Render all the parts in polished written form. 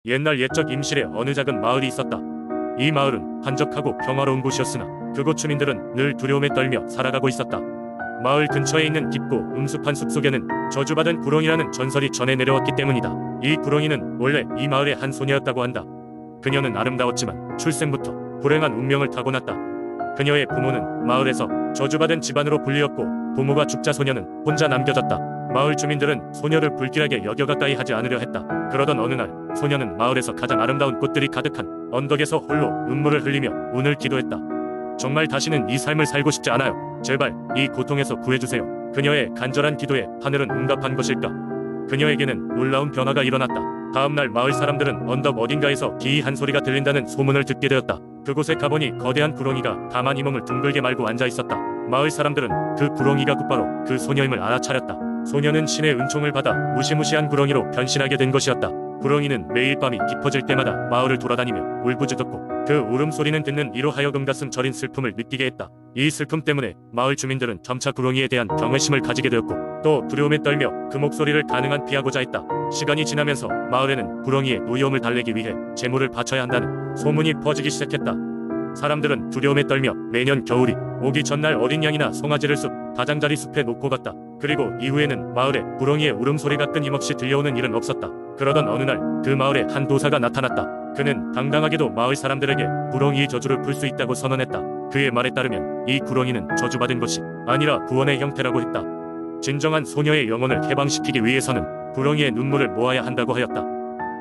옛날 옛적 임실에 어느 작은 마을이 있었다. 이 마을은 한적하고 평화로운 곳이었으나 그곳 주민들은 늘 두려움에 떨며 살아가고 있었다. 마을 근처에 있는 깊고 음습한 숲속에는 저주받은 구렁이라는 전설이 전해 내려왔기 때문이다. 이 구렁이는 원래 이 마을의 한 소녀였다고 한다. 그녀는 아름다웠지만 출생부터 불행한 운명을 타고났다. 그녀의 부모는 마을에서 저주받은 집안으로 불리었고 부모가 죽자 소녀는 혼자 남겨졌다. 마을 주민들은 소녀를 불길하게 여겨 가까이 하지 않으려 했다. 그러던 어느 날 소녀는 마을에서 가장 아름다운 꽃들이 가득한 언덕에서 홀로 눈물을 흘리며 운을 기도했다. 정말 다시는 이 삶을 살고 싶지 않아요. 제발 이 고통에서 구해주세요. 그녀의 간절한 기도에 하늘은 응답한 것일까? 그녀에게는 놀라운 변화가 일어났다. 다음날 마을 사람들은 언덕 어딘가에서 기이한 소리가 들린다는 소문을 듣게 되었다. 그곳에 가보니 거대한 구렁이가 가만히 몸을 둥글게 말고 앉아 있었다. 마을 사람들은 그 구렁이가 곧바로 그 소녀임을 알아차렸다. 소녀는 신의 은총을 받아 무시무시한 구렁이로 변신하게 된 것이었다. 구렁이는 매일 밤이 깊어질 때마다 마을을 돌아다니며 울부짖었고 그 울음소리는 듣는 이로 하여금 가슴 저린 슬픔을 느끼게 했다. 이 슬픔 때문에 마을 주민들은 점차 구렁이에 대한 경외심을 가지게 되었고 또 두려움에 떨며 그 목소리를 가능한 피하고자 했다. 시간이 지나면서 마을에는 구렁이의 노여움을 달래기 위해 제물을 바쳐야 한다는 소문이 퍼지기 시작했다. 사람들은 두려움에 떨며 매년 겨울이 오기 전날 어린 양이나 송아지를 숲, 가장자리 숲에 놓고 갔다. 그리고 이후에는 마을에 구렁이의 울음소리가 끊임없이 들려오는 일은 없었다. 그러던 어느 날 그 마을에 한 도사가 나타났다. 그는 당당하게도 마을 사람들에게 구렁이의 저주를 풀 수 있다고 선언했다. 그의 말에 따르면 이 구렁이는 저주받은 것이 아니라 구원의 형태라고 했다. 진정한 소녀의 영혼을 해방시키기 위해서는 구렁이의 눈물을 모아야 한다고 하였다.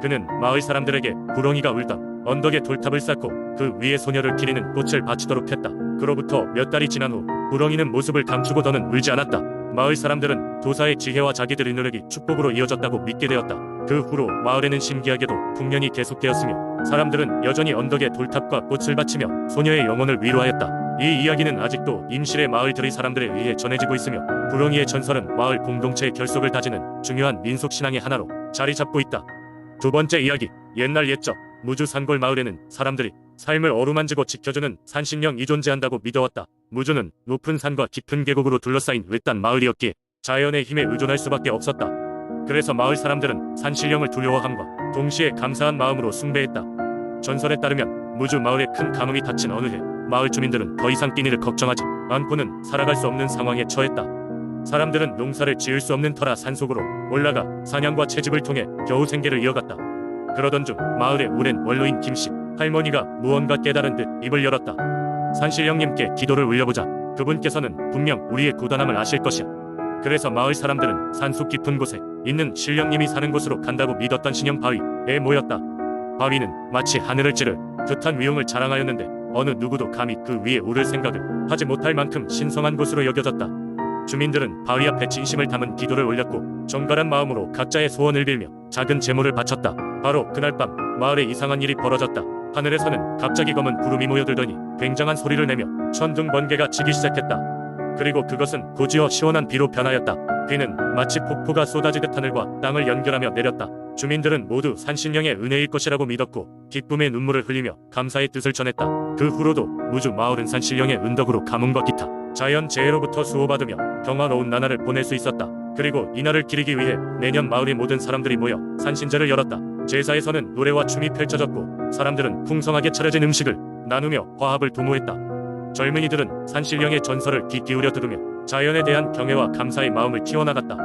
그는 마을 사람들에게 구렁이가 울던 언덕에 돌탑을 쌓고 그 위에 소녀를 기리는 꽃을 바치도록 했다. 그로부터 몇 달이 지난 후 구렁이는 모습을 감추고 더는 울지 않았다. 마을 사람들은 도사의 지혜와 자기들의 노력이 축복으로 이어졌다고 믿게 되었다. 그 후로 마을에는 신기하게도 풍년이 계속되었으며 사람들은 여전히 언덕에 돌탑과 꽃을 바치며 소녀의 영혼을 위로하였다. 이 이야기는 아직도 임실의 마을들의 사람들에 의해 전해지고 있으며 구렁이의 전설은 마을 공동체의 결속을 다지는 중요한 민속신앙의 하나로 자리 잡고 있다. 두 번째 이야기, 옛날 옛적 무주 산골 마을에는 사람들이 삶을 어루만지고 지켜주는 산신령이 존재한다고 믿어왔다. 무주는 높은 산과 깊은 계곡으로 둘러싸인 외딴 마을이었기에 자연의 힘에 의존할 수밖에 없었다. 그래서 마을 사람들은 산신령을 두려워함과 동시에 감사한 마음으로 숭배했다. 전설에 따르면 무주 마을에 큰 가뭄이 닥친 어느 해 마을 주민들은 더 이상 끼니를 걱정하지 않고는 살아갈 수 없는 상황에 처했다. 사람들은 농사를 지을 수 없는 터라 산속으로 올라가 사냥과 채집을 통해 겨우 생계를 이어갔다. 그러던 중 마을의 오랜 원로인 김씨 할머니가 무언가 깨달은 듯 입을 열었다. 산신령님께 기도를 올려보자. 그분께서는 분명 우리의 고단함을 아실 것이야. 그래서 마을 사람들은 산속 깊은 곳에 있는 신령님이 사는 곳으로 간다고 믿었던 신령 바위에 모였다. 바위는 마치 하늘을 찌를 듯한 위용을 자랑하였는데 어느 누구도 감히 그 위에 오를 생각을 하지 못할 만큼 신성한 곳으로 여겨졌다. 주민들은 바위 앞에 진심을 담은 기도를 올렸고 정갈한 마음으로 각자의 소원을 빌며 작은 제물을 바쳤다. 바로 그날 밤 마을에 이상한 일이 벌어졌다. 하늘에서는 갑자기 검은 구름이 모여들더니 굉장한 소리를 내며 천둥 번개가 치기 시작했다. 그리고 그것은 곧이어 시원한 비로 변하였다. 비는 마치 폭포가 쏟아지듯 하늘과 땅을 연결하며 내렸다. 주민들은 모두 산신령의 은혜일 것이라고 믿었고 기쁨의 눈물을 흘리며 감사의 뜻을 전했다. 그 후로도 무주 마을은 산신령의 은덕으로 가뭄과 기타 자연 재해로부터 수호받으며 평화로운 나날을 보낼 수 있었다. 그리고 이날을 기리기 위해 매년 마을의 모든 사람들이 모여 산신제를 열었다. 제사에서는 노래와 춤이 펼쳐졌고 사람들은 풍성하게 차려진 음식을 나누며 화합을 도모했다. 젊은이들은 산신령의 전설을 귀 기울여 들으며 자연에 대한 경애와 감사의 마음을 키워나갔다.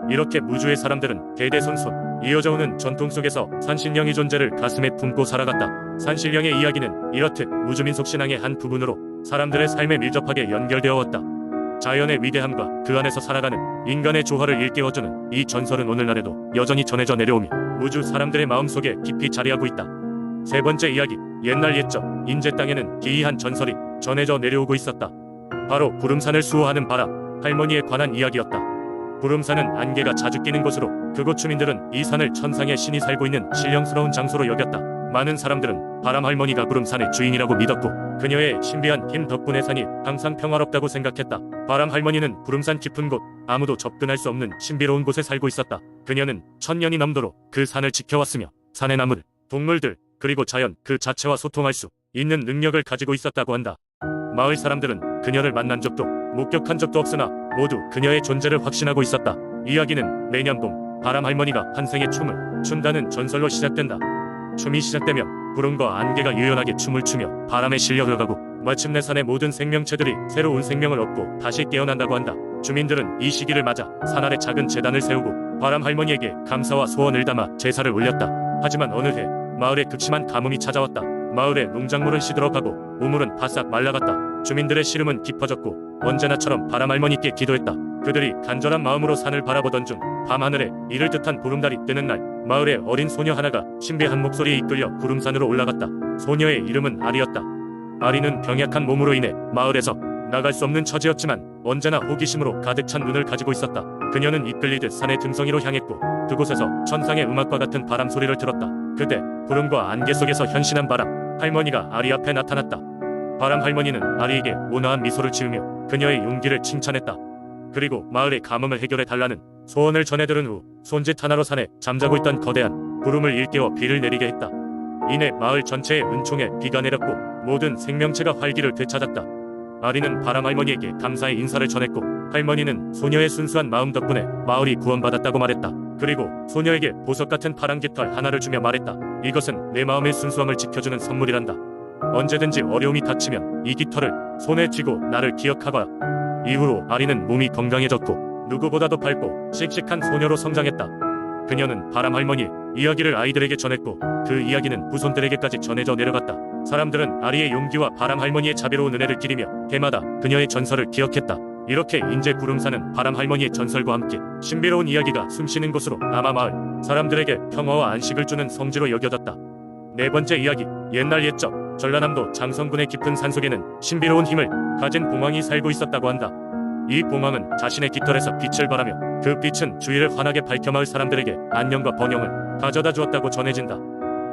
이렇게 무주의 사람들은 대대손손 이어져 오는 전통 속에서 산신령의 존재를 가슴에 품고 살아갔다. 산신령의 이야기는 이렇듯 무주민속 신앙의 한 부분으로 사람들의 삶에 밀접하게 연결되어 왔다. 자연의 위대함과 그 안에서 살아가는 인간의 조화를 일깨워주는 이 전설은 오늘날에도 여전히 전해져 내려오며 무주 사람들의 마음속에 깊이 자리하고 있다. 세 번째 이야기, 옛날 옛적 인제 땅에는 기이한 전설이 전해져 내려오고 있었다. 바로 구름산을 수호하는 바람 할머니에 관한 이야기였다. 구름산은 안개가 자주 끼는 곳으로 그곳 주민들은 이 산을 천상의 신이 살고 있는 신령스러운 장소로 여겼다. 많은 사람들은 바람 할머니가 구름산의 주인이라고 믿었고 그녀의 신비한 힘 덕분에 산이 항상 평화롭다고 생각했다. 바람 할머니는 구름산 깊은 곳 아무도 접근할 수 없는 신비로운 곳에 살고 있었다. 그녀는 천년이 넘도록 그 산을 지켜왔으며 산의 나무들, 동물들 그리고 자연 그 자체와 소통할 수 있는 능력을 가지고 있었다고 한다. 마을 사람들은 그녀를 만난 적도 목격한 적도 없으나 모두 그녀의 존재를 확신하고 있었다. 이야기는 매년 봄 바람 할머니가 환생의 춤을 춘다는 전설로 시작된다. 춤이 시작되면 구름과 안개가 유연하게 춤을 추며 바람에 실려 흘러가고 마침내 산의 모든 생명체들이 새로운 생명을 얻고 다시 깨어난다고 한다. 주민들은 이 시기를 맞아 산 아래 작은 제단을 세우고 바람 할머니에게 감사와 소원을 담아 제사를 올렸다. 하지만 어느 해 마을에 극심한 가뭄이 찾아왔다. 마을의 농작물은 시들어가고 우물은 바싹 말라갔다. 주민들의 시름은 깊어졌고 언제나처럼 바람 할머니께 기도했다. 그들이 간절한 마음으로 산을 바라보던 중 밤하늘에 이를 듯한 보름달이 뜨는 날 마을의 어린 소녀 하나가 신비한 목소리에 이끌려 구름산으로 올라갔다. 소녀의 이름은 아리였다. 아리는 병약한 몸으로 인해 마을에서 나갈 수 없는 처지였지만 언제나 호기심으로 가득 찬 눈을 가지고 있었다. 그녀는 이끌리듯 산의 등성이로 향했고 그곳에서 천상의 음악과 같은 바람 소리를 들었다. 그때 구름과 안개 속에서 현신한 바람 할머니가 아리 앞에 나타났다. 바람 할머니는 아리에게 온화한 미소를 지으며 그녀의 용기를 칭찬했다. 그리고 마을의 가뭄을 해결해 달라는 소원을 전해들은 후 손짓 하나로 산에 잠자고 있던 거대한 구름을 일깨워 비를 내리게 했다. 이내 마을 전체에 은총의 비가 내렸고 모든 생명체가 활기를 되찾았다. 아리는 바람 할머니에게 감사의 인사를 전했고 할머니는 소녀의 순수한 마음 덕분에 마을이 구원받았다고 말했다. 그리고 소녀에게 보석 같은 파란 깃털 하나를 주며 말했다. 이것은 내 마음의 순수함을 지켜주는 선물이란다. 언제든지 어려움이 닥치면 이 깃털을 손에 쥐고 나를 기억하거라. 이후로 아리는 몸이 건강해졌고 누구보다도 밝고 씩씩한 소녀로 성장했다. 그녀는 바람 할머니의 이야기를 아이들에게 전했고 그 이야기는 후손들에게까지 전해져 내려갔다. 사람들은 아리의 용기와 바람 할머니의 자비로운 은혜를 기리며 해마다 그녀의 전설을 기억했다. 이렇게 인제 구름산은 바람 할머니의 전설과 함께 신비로운 이야기가 숨쉬는 곳으로 남아 마을 사람들에게 평화와 안식을 주는 성지로 여겨졌다. 네 번째 이야기. 옛날 옛적 전라남도 장성군의 깊은 산속에는 신비로운 힘을 가진 봉황이 살고 있었다고 한다. 이 봉황은 자신의 깃털에서 빛을 발하며 그 빛은 주위를 환하게 밝혀 마을 사람들에게 안녕과 번영을 가져다 주었다고 전해진다.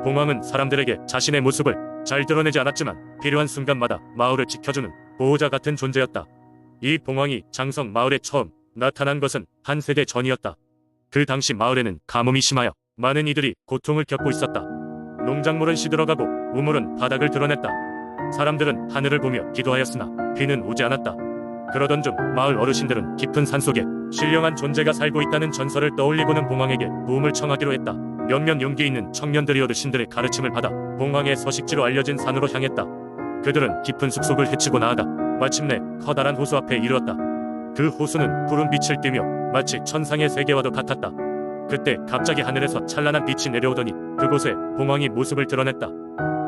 봉황은 사람들에게 자신의 모습을 잘 드러내지 않았지만 필요한 순간마다 마을을 지켜주는 보호자 같은 존재였다. 이 봉황이 장성 마을에 처음 나타난 것은 한 세대 전이었다. 그 당시 마을에는 가뭄이 심하여 많은 이들이 고통을 겪고 있었다. 농작물은 시들어가고 우물은 바닥을 드러냈다. 사람들은 하늘을 보며 기도하였으나 비는 오지 않았다. 그러던 중 마을 어르신들은 깊은 산속에 신령한 존재가 살고 있다는 전설을 떠올리고는 봉황에게 도움을 청하기로 했다. 몇몇 용기 있는 청년들이 어르신들의 가르침을 받아 봉황의 서식지로 알려진 산으로 향했다. 그들은 깊은 숲속을 헤치고 나아가 마침내 커다란 호수 앞에 이르렀다. 그 호수는 푸른 빛을 띠며 마치 천상의 세계와도 같았다. 그때 갑자기 하늘에서 찬란한 빛이 내려오더니 그곳에 봉황이 모습을 드러냈다.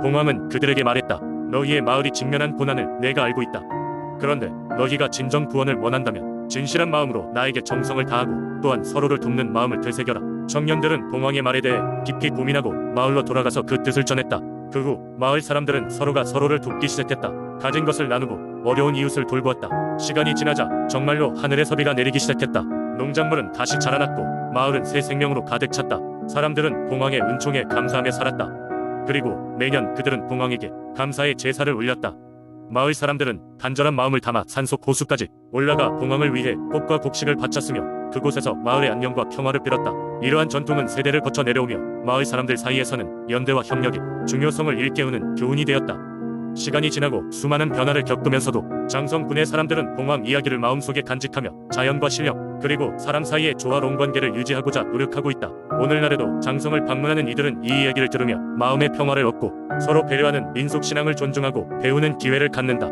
봉황은 그들에게 말했다. 너희의 마을이 직면한 고난을 내가 알고 있다. 그런데 너희가 진정 구원을 원한다면 진실한 마음으로 나에게 정성을 다하고 또한 서로를 돕는 마음을 되새겨라. 청년들은 봉황의 말에 대해 깊이 고민하고 마을로 돌아가서 그 뜻을 전했다. 그 후 마을 사람들은 서로가 서로를 돕기 시작했다. 가진 것을 나누고 어려운 이웃을 돌보았다. 시간이 지나자 정말로 하늘에서 비가 내리기 시작했다. 농작물은 다시 자라났고 마을은 새 생명으로 가득 찼다. 사람들은 봉황의 은총에 감사하며 살았다. 그리고 매년 그들은 봉황에게 감사의 제사를 올렸다. 마을 사람들은 간절한 마음을 담아 산속 호수까지 올라가 봉황을 위해 꽃과 곡식을 바쳤으며 그곳에서 마을의 안녕과 평화를 빌었다. 이러한 전통은 세대를 거쳐 내려오며 마을 사람들 사이에서는 연대와 협력의 중요성을 일깨우는 교훈이 되었다. 시간이 지나고 수많은 변화를 겪으면서도 장성군의 사람들은 봉황 이야기를 마음속에 간직하며 자연과 신령 그리고 사람 사이의 조화로운 관계를 유지하고자 노력하고 있다. 오늘날에도 장성을 방문하는 이들은 이 이야기를 들으며 마음의 평화를 얻고 서로 배려하는 민속신앙을 존중하고 배우는 기회를 갖는다.